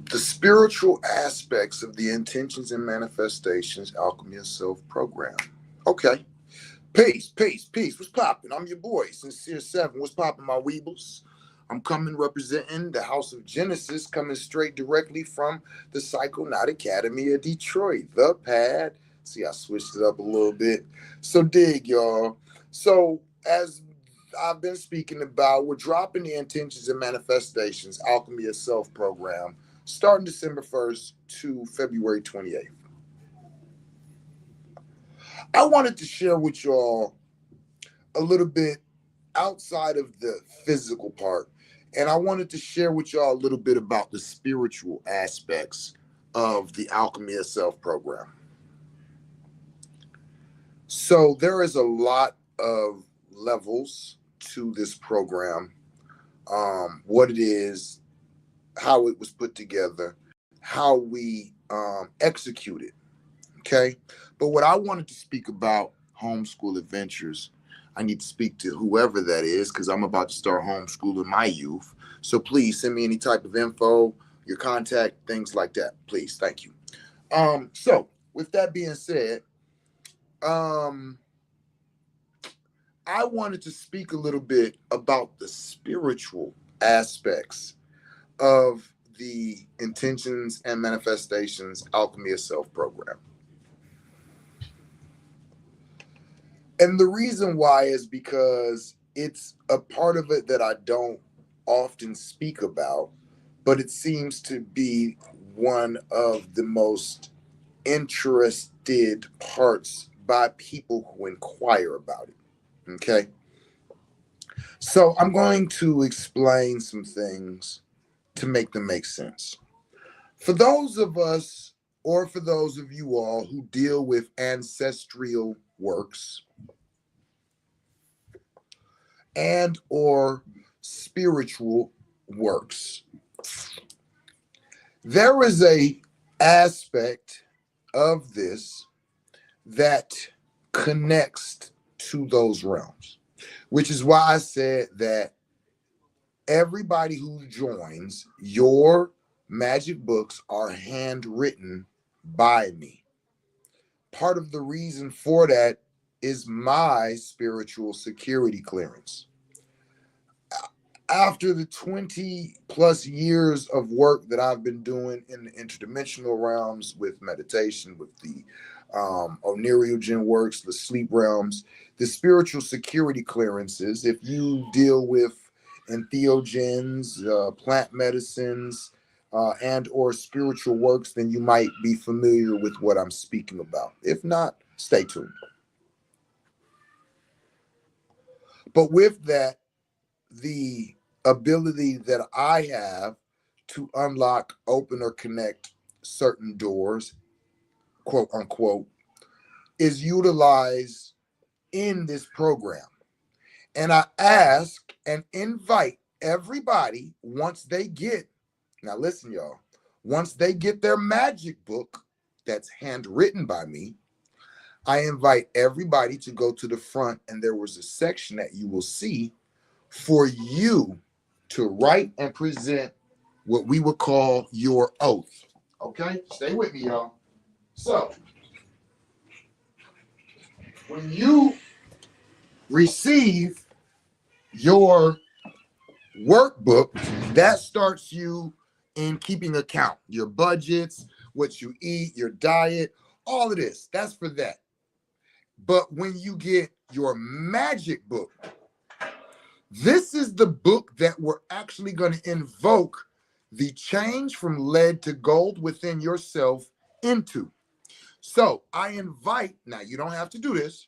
The spiritual aspects of the intentions and manifestations alchemy of self program. Okay. Peace, peace, peace. What's poppin'? I'm your boy, Sincere Seven. What's poppin', my weebles? I'm coming representing the House of Genesis, coming straight directly from the Psychonaut Academy of Detroit, the pad. See, I switched it up a little bit. So dig, y'all. So as I've been speaking about, we're dropping the intentions and manifestations alchemy of self program starting December 1st to February 28th. I wanted to share with y'all a little bit outside of the physical part, and I wanted to share with y'all a little bit about the spiritual aspects of the Alchemy of Self program. So there is a lot of levels to this program, what it is, how it was put together, how we execute it. Okay. But what I wanted to speak about homeschool adventures, I need to speak to whoever that is because I'm about to start homeschooling my youth. So please send me any type of info, your contact, things like that. Please. Thank you. So with that being said, I wanted to speak a little bit about the spiritual aspects of the intentions and manifestations alchemy of self program. And the reason why is because it's a part of it that I don't often speak about, but it seems to be one of the most interested parts by people who inquire about it. Okay. So I'm going to explain some things to make them make sense. For those of us, or for those of you all who deal with ancestral works and or spiritual works, there is a aspect of this that connects to those realms, which is why I said that everybody who joins your magic books are handwritten by me. Part of the reason for that is my spiritual security clearance. After the 20 plus years of work that I've been doing in the interdimensional realms with meditation, with the Oneiriogen works, the sleep realms, the spiritual security clearances, if you deal with entheogens, plant medicines, and or spiritual works, then you might be familiar with what I'm speaking about. If not, stay tuned. But with that, the ability that I have to unlock, open, or connect certain doors, quote unquote, is utilized in this program. And I ask and invite everybody once they get, now listen, y'all, once they get their magic book that's handwritten by me, I invite everybody to go to the front, and there was a section that you will see for you to write and present what we would call your oath. Okay? Stay with me, y'all. So, when you receive your workbook, that starts you in keeping account, your budgets, what you eat, your diet, all of this. That's for that. But when you get your magic book, this is the book that we're actually going to invoke the change from lead to gold within yourself into. So I invite, now you don't have to do this,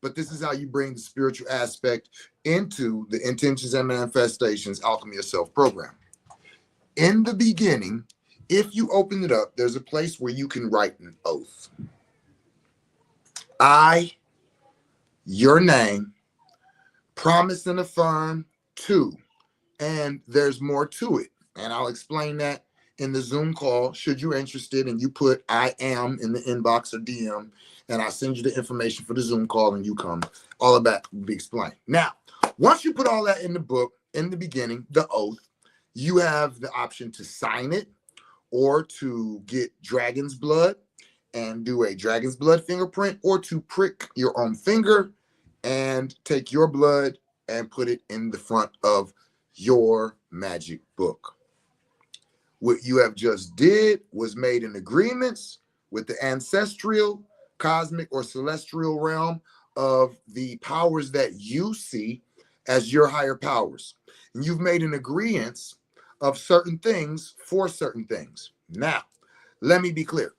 but this is how you bring the spiritual aspect into the intentions and manifestations alchemy of self program. In the beginning, if you open it up, there's a place where you can write an oath. I, your name, promise and affirm to, and there's more to it. And I'll explain that in the Zoom call, should you're interested, and you put I am in the inbox or DM, and I'll send you the information for the Zoom call and you come. All of that will be explained. Now, once you put all that in the book, in the beginning, the oath, You have the option to sign it or to get dragon's blood and do a dragon's blood fingerprint, or to prick your own finger and take your blood and put it in the front of your magic book. What you have just did was made an agreements with the ancestral, cosmic, or celestial realm of the powers that you see as your higher powers. And you've made an agreement of certain things for certain things. Now, let me be clear.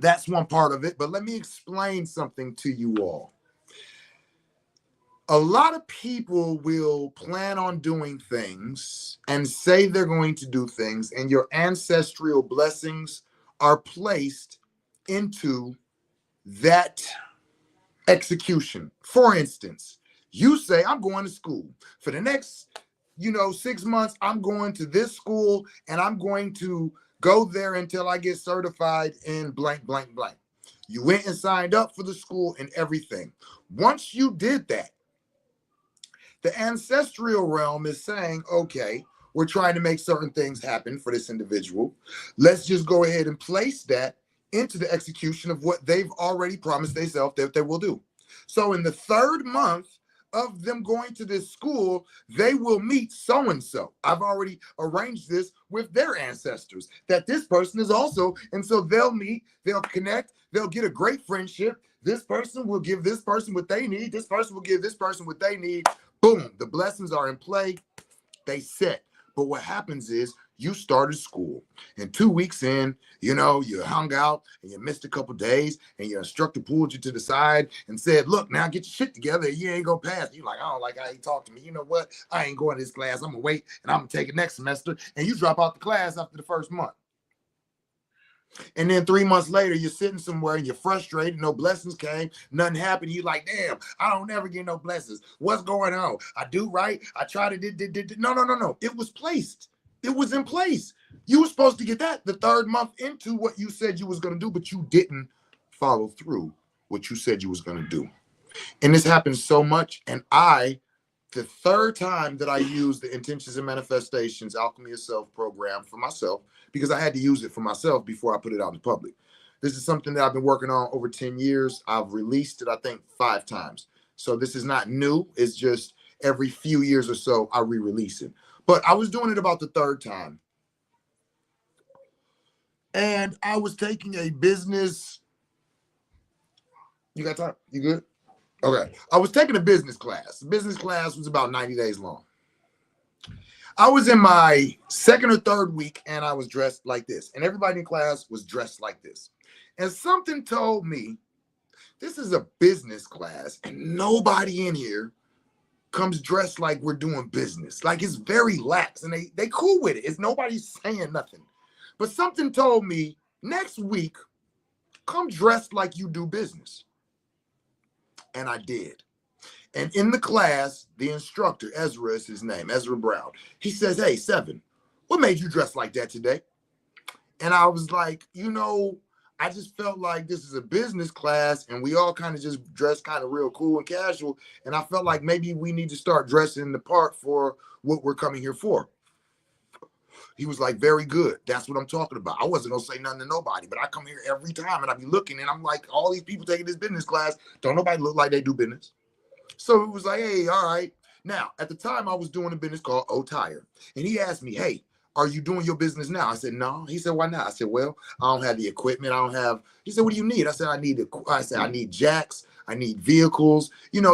That's one part of it, but let me explain something to you all. A lot of people will plan on doing things and say they're going to do things, and your ancestral blessings are placed into that execution. For instance, you say, I'm going to school for the next 6 months. I'm going to this school and I'm going to go there until I get certified in blank, blank, blank. You went and signed up for the school and everything. Once you did that, the ancestral realm is saying, okay, we're trying to make certain things happen for this individual. Let's just go ahead and place that into the execution of what they've already promised themselves that they will do. So in the 3rd month of them going to this school, they will meet so-and-so. I've already arranged this with their ancestors, that this person is also, and so they'll meet, they'll connect, they'll get a great friendship. This person will give this person what they need. This person will give this person what they need. Boom, the blessings are in play. They set. But what happens is you started school, and 2 weeks in, you hung out and you missed a couple days, and your instructor pulled you to the side and said, look, now get your shit together. You ain't gonna pass. You're like, I don't like how he talked to me. You know what? I ain't going to this class. I'm gonna wait and I'm gonna take it next semester. And you drop out the class after the 1st month. And then 3 months later, you're sitting somewhere and you're frustrated. No blessings came. Nothing happened. You're like, damn, I don't ever get no blessings. What's going on? I do right. I try to did. No. It was placed. It was in place. You were supposed to get that the 3rd month into what you said you was going to do, but you didn't follow through what you said you was going to do. And this happens so much. And the 3rd time that I used the Intentions and Manifestations Alchemy of Self program for myself, because I had to use it for myself before I put it out in public. This is something that I've been working on over 10 years. I've released it, I think, 5 times. So this is not new. It's just every few years or so, I re-release it. But I was doing it about the 3rd time. And I was taking a business. You got time? You good? Okay. I was taking a business class. The business class was about 90 days long. I was in my 2nd or 3rd week, and I was dressed like this. And everybody in class was dressed like this. And something told me, this is a business class, and nobody in here comes dressed like we're doing business. Like, it's very lax, and they cool with it. It's nobody's saying nothing. But something told me, next week, come dressed like you do business. And I did. And in the class, the instructor, Ezra is his name, Ezra Brown, he says, hey, Seven, what made you dress like that today? And I was like, I just felt like this is a business class and we all kind of just dress kind of real cool and casual. And I felt like maybe we need to start dressing the part for what we're coming here for. He was like, very good. That's what I'm talking about. I wasn't going to say nothing to nobody, but I come here every time and I be looking and I'm like, all these people taking this business class, don't nobody look like they do business. So it was like, hey, all right. Now, at the time, I was doing a business called O'Tire. And he asked me, hey, are you doing your business now? I said, no. He said, why not? I said, well, I don't have the equipment. He said, what do you need? I said, I need jacks. I need vehicles,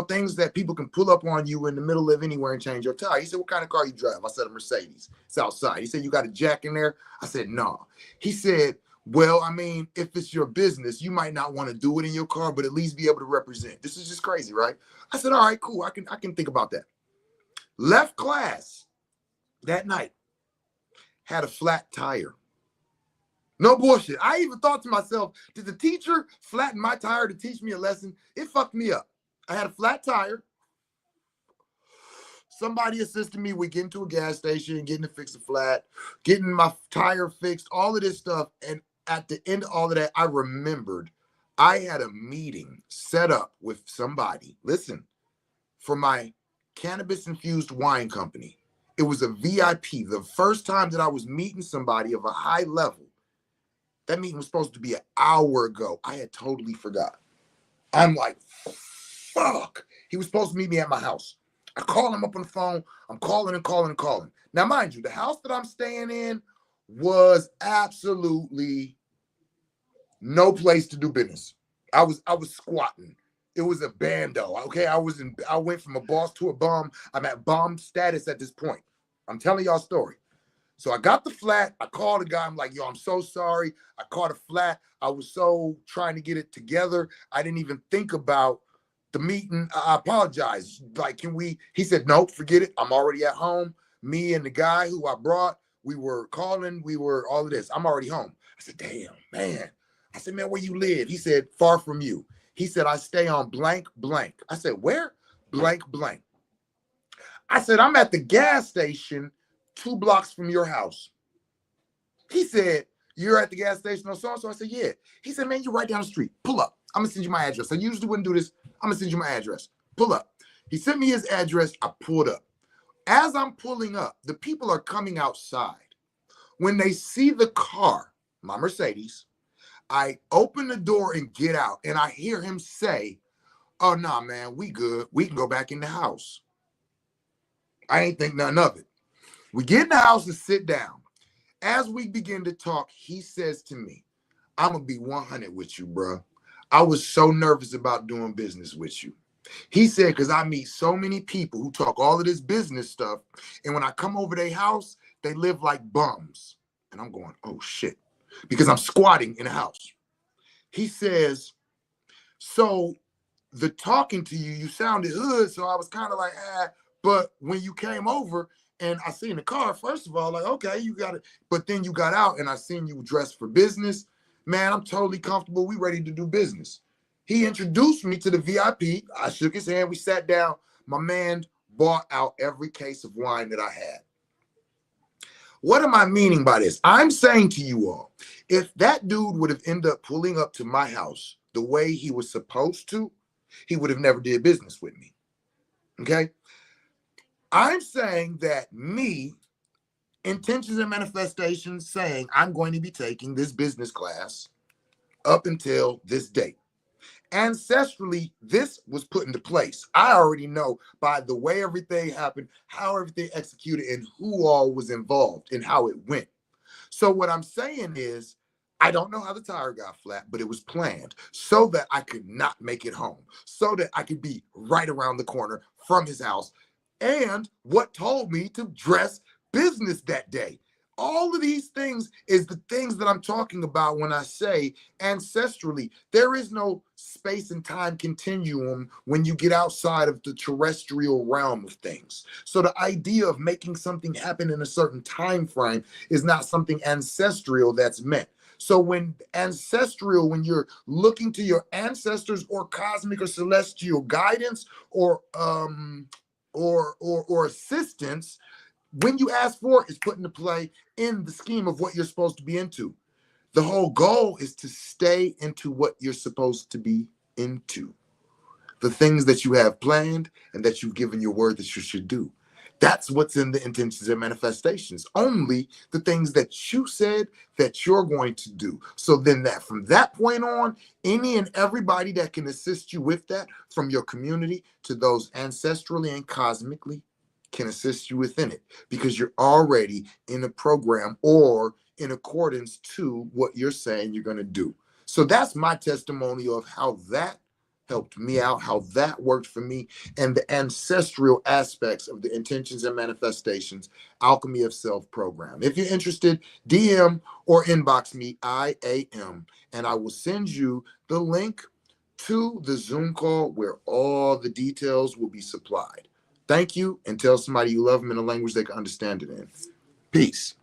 things that people can pull up on you in the middle of anywhere and change your tire. He said, what kind of car you drive? I said, a Mercedes. It's outside. He said, you got a jack in there? I said, no. He said, well, I mean, if it's your business, you might not want to do it in your car, but at least be able to represent. This is just crazy, right? I said, all right, cool. I can think about that. Left class that night, had a flat tire. No bullshit. I even thought to myself, did the teacher flatten my tire to teach me a lesson? It fucked me up. I had a flat tire. Somebody assisted me with getting to a gas station, getting to fix a flat, getting my tire fixed, all of this stuff. And at the end of all of that, I remembered I had a meeting set up with somebody, listen, for my cannabis-infused wine company. It was a VIP. The first time that I was meeting somebody of a high level. That meeting was supposed to be an hour ago. I had totally forgot. I'm like, fuck. He was supposed to meet me at my house. I call him up on the phone. I'm calling and calling and calling. Now, mind you, the house that I'm staying in was absolutely no place to do business. I was squatting. It was a bando. Okay, I went from a boss to a bum. I'm at bum status at this point. I'm telling y'all a story. So I got the flat. I called the guy. I'm like, yo, I'm so sorry. I caught a flat. I was so trying to get it together. I didn't even think about the meeting. I apologize. Like, can we? He said, no, forget it. I'm already at home. Me and the guy who I brought, we were calling. We were all of this. I'm already home. I said, damn, man. I said, man, where you live? He said, far from you. He said, I stay on blank, blank. I said, where? Blank, blank. I said, I'm at the gas station 2 blocks from your house. He said, you're at the gas station or so-and-so? I said, yeah. He said, man, you're right down the street. Pull up. I'm going to send you my address. I usually wouldn't do this. I'm going to send you my address. Pull up. He sent me his address. I pulled up. As I'm pulling up, the people are coming outside. When they see the car, my Mercedes, I open the door and get out, and I hear him say, oh, nah, man, we good. We can go back in the house. I ain't think nothing of it. We get in the house and sit down. As we begin to talk, he says to me, I'm going to be 100 with you, bro. I was so nervous about doing business with you. He said, because I meet so many people who talk all of this business stuff, and when I come over their house, they live like bums. And I'm going, oh, shit, because I'm squatting in a house. He says, so the talking to you, you sounded hood, so I was kind of like, but when you came over and I seen the car, first of all, like, okay, you got it. But then you got out and I seen you dressed for business. Man, I'm totally comfortable. We ready to do business. He introduced me to the VIP. I shook his hand. We sat down. My man bought out every case of wine that I had. What am I meaning by this? I'm saying to you all, if that dude would have ended up pulling up to my house the way he was supposed to, he would have never did business with me. Okay? I'm saying that me, intentions and manifestations, saying I'm going to be taking this business class up until this date. Ancestrally, this was put into place. I already know by the way everything happened, how everything executed, and who all was involved and how it went. So what I'm saying is, I don't know how the tire got flat, but it was planned so that I could not make it home, so that I could be right around the corner from his house. And what told me to dress business that day. All of these things is the things that I'm talking about when I say ancestrally. There is no space and time continuum when you get outside of the terrestrial realm of things. So the idea of making something happen in a certain time frame is not something ancestral that's meant. So when ancestral, when you're looking to your ancestors or cosmic or celestial guidance or assistance, when you ask for it, it's put into play in the scheme of what you're supposed to be into. The whole goal is to stay into what you're supposed to be into. The things that you have planned and that you've given your word that you should do. That's what's in the intentions and manifestations. Only the things that you said that you're going to do. So then that from that point on, any and everybody that can assist you with that, from your community to those ancestrally and cosmically, can assist you within it, because you're already in a program or in accordance to what you're saying you're going to do. So that's my testimonial of how that helped me out, how that worked for me, and the ancestral aspects of the intentions and manifestations Alchemy of Self program. If you're interested, DM or inbox me, IAM, and I will send you the link to the Zoom call where all the details will be supplied. Thank you, and tell somebody you love them in a language they can understand it in. Peace.